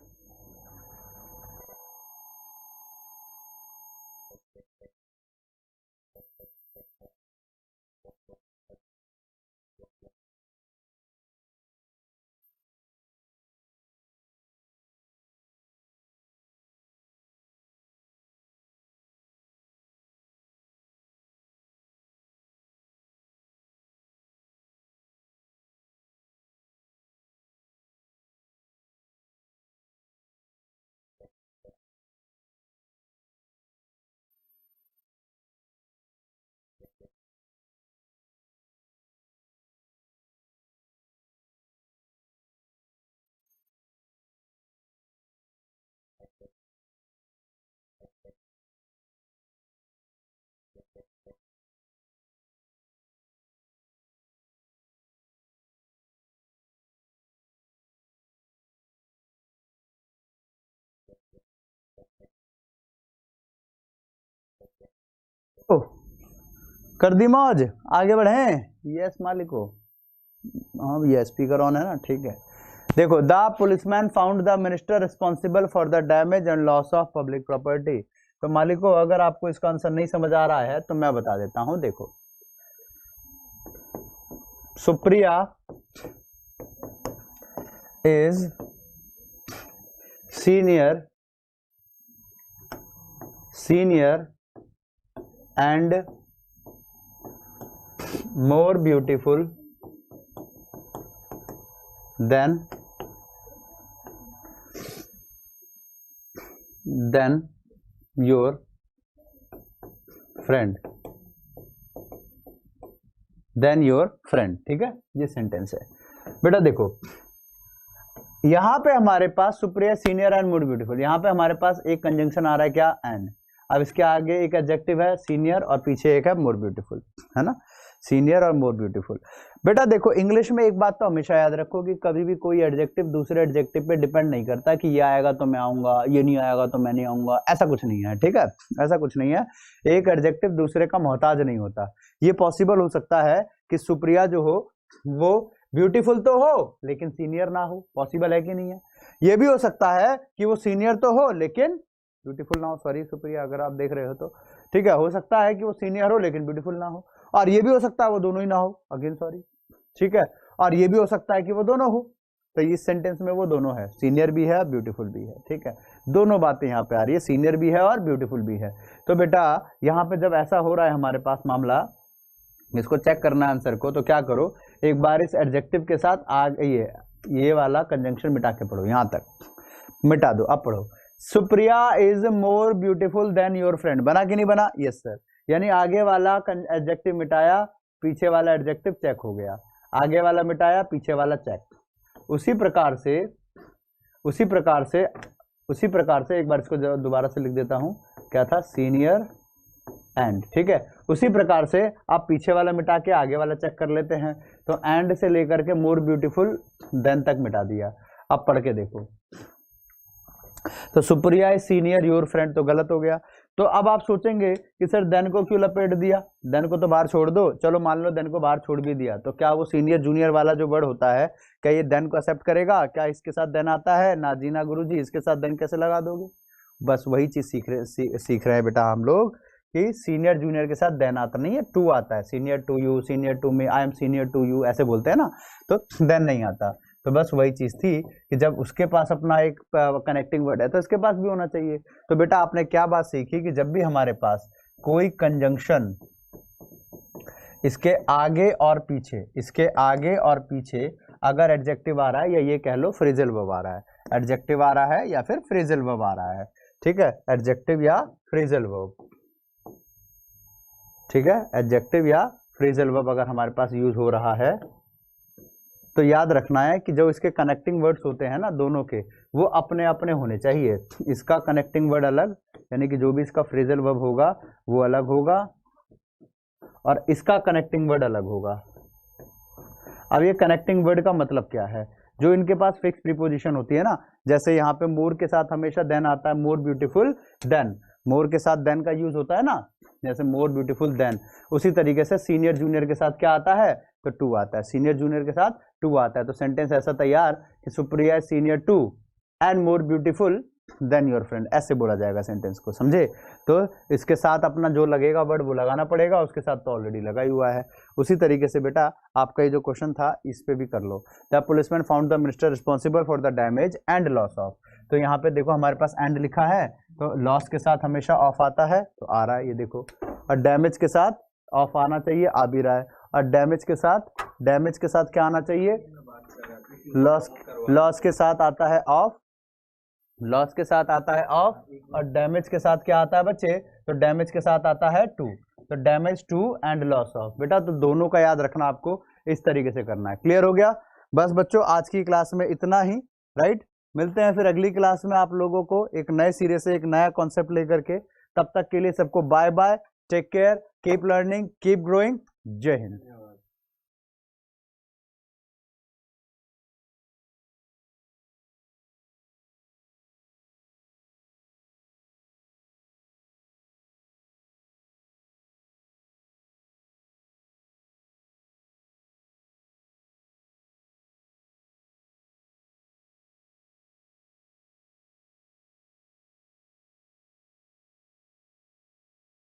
कर दी मौज, आगे बढ़े। यस मालिको, हाँ ये स्पीकर ऑन है ना, ठीक है। देखो, the policeman found the minister responsible for the damage and loss of public property. तो मालिको, अगर आपको इसका आंसर नहीं समझ आ रहा है तो मैं बता देता हूं। देखो, Supriya is senior and more beautiful than your friend, ठीक है, ये सेंटेंस है बेटा। देखो, यहां पे हमारे पास Supriya senior and more beautiful, यहां पे हमारे पास एक कंजंक्शन आ रहा है, क्या, एंड। अब इसके आगे एक एडजेक्टिव है सीनियर और पीछे एक है मोर ब्यूटीफुल, है ना, सीनियर और मोर ब्यूटीफुल। बेटा देखो, इंग्लिश में एक बात तो हमेशा याद रखो कि कभी भी कोई एडजेक्टिव दूसरे एडजेक्टिव पे डिपेंड नहीं करता कि ये आएगा तो मैं आऊंगा, ये नहीं आएगा तो मैं नहीं आऊंगा, ऐसा कुछ नहीं है, ठीक है, ऐसा कुछ नहीं है। एक एडजेक्टिव दूसरे का मोहताज नहीं होता। ये पॉसिबल हो सकता है कि सुप्रिया जो हो वो ब्यूटीफुल तो हो लेकिन सीनियर ना हो, पॉसिबल है कि नहीं है। ये भी हो सकता है कि वो सीनियर तो हो लेकिन ब्यूटीफुल ना हो। सॉरी सुप्रिया, अगर आप देख रहे हो तो, ठीक है, हो सकता है कि वो सीनियर हो लेकिन ब्यूटीफुल ना हो। और ये भी हो सकता है वो दोनों ही ना हो, अगेन सॉरी, ठीक है। और ये भी हो सकता है कि वो दोनों हो। तो इस सेंटेंस में वो दोनों है, सीनियर भी है ब्यूटीफुल भी है, ठीक है, दोनों बातें यहाँ पे आ रही है, सीनियर भी है और ब्यूटीफुल भी है। तो बेटा यहाँ पे जब ऐसा हो रहा है हमारे पास मामला, इसको चेक करना है आंसर को, तो क्या करो, एक बार इस एडजेक्टिव के साथ ये वाला कंजंक्शन मिटा के पढ़ो, यहां तक मिटा दो। अब पढ़ो, Supriya is more beautiful than your friend. बना कि नहीं बना? Yes sir. यानी आगे वाला एडजेक्टिव मिटाया, पीछे वाला एडजेक्टिव चेक हो गया, आगे वाला मिटाया, पीछे वाला चेक। उसी प्रकार से एक बार इसको दोबारा से लिख देता हूं, क्या था, सीनियर एंड, ठीक है। उसी प्रकार से आप पीछे वाला मिटा के आगे वाला चेक कर लेते हैं। तो एंड से लेकर के मोर ब्यूटीफुल देन तक मिटा दिया। अब पढ़ के देखो, तो Supriya is senior your friend तो गलत हो गया। तो अब आप सोचेंगे कि सर देन को क्यों लपेट दिया, देन को तो बाहर छोड़ दो। चलो मान लो देन को बाहर छोड़ भी दिया, तो क्या वो सीनियर जूनियर वाला जो वर्ड होता है, क्या ये देन को एक्सेप्ट करेगा? क्या इसके साथ देन आता है? ना जी ना गुरुजी, इसके साथ देन कैसे लगा दोगे? बस वही चीज सीख रहे हैं बेटा हम लोग कि सीनियर जूनियर के साथ देन आता नहीं है, टू आता है। Senior to you, senior to me, I am senior to you, ऐसे बोलते हैं ना, तो देन नहीं आता। तो बस वही चीज थी कि जब उसके पास अपना एक कनेक्टिंग वर्ड है तो इसके पास भी होना चाहिए। तो बेटा आपने क्या बात सीखी कि जब भी हमारे पास कोई कंजंक्शन इसके आगे और पीछे अगर एडजेक्टिव आ रहा है, या ये कह लो फ्रेजल वर्ब आ रहा है, एडजेक्टिव आ रहा है या फिर फ्रेजल वर्ब आ रहा है, ठीक है, एडजेक्टिव या फ्रेजल वर्ब, ठीक है, एडजेक्टिव या फ्रेजल वर्ब अगर हमारे पास यूज हो रहा है, तो याद रखना है कि जो इसके कनेक्टिंग वर्ड्स होते हैं ना दोनों के, वो अपने अपने होने चाहिए। इसका कनेक्टिंग वर्ड अलग, यानी कि जो भी इसका फ्रेजल वर्ब होगा वो अलग होगा, और इसका कनेक्टिंग वर्ड अलग होगा। अब ये कनेक्टिंग वर्ड का मतलब क्या है? जो इनके पास फिक्स प्रीपोजिशन होती है ना, जैसे यहाँ पे मोर के साथ हमेशा देन आता है, मोर ब्यूटीफुल देन, मोर के साथ देन का यूज होता है ना, जैसे मोर ब्यूटीफुल देन। उसी तरीके से सीनियर जूनियर के साथ क्या आता है? तो टू आता है, सीनियर जूनियर के साथ टू आता है। तो सेंटेंस ऐसा तैयार कि Supriya is senior to and more beautiful than your friend, ऐसे बोला जाएगा सेंटेंस को, समझे? तो इसके साथ अपना जो लगेगा वर्ड वो लगाना पड़ेगा, उसके साथ तो ऑलरेडी लगा ही हुआ है। उसी तरीके से बेटा आपका ये जो क्वेश्चन था इस पे भी कर लो। The policeman found the minister responsible for the damage and loss of. तो यहाँ पे देखो हमारे पास एंड लिखा है, तो लॉस के साथ हमेशा ऑफ आता है, तो आ रहा है ये देखो, और डैमेज के साथ ऑफ आना चाहिए, आ भी रहा है, और डैमेज के साथ क्या आना चाहिए? लॉस के साथ आता है ऑफ, लॉस के साथ आता है ऑफ, और डैमेज के साथ क्या आता है बच्चे? तो डैमेज के साथ आता है टू, तो damage to and loss of. बेटा तो दोनों का याद रखना आपको, इस तरीके से करना है। क्लियर हो गया? बस बच्चों आज की क्लास में इतना ही, राइट। मिलते हैं फिर अगली क्लास में आप लोगों को एक नए सिरे से एक नया कॉन्सेप्ट लेकर के। तब तक के लिए सबको bye bye, take care, keep learning, keep growing, जय हिंद।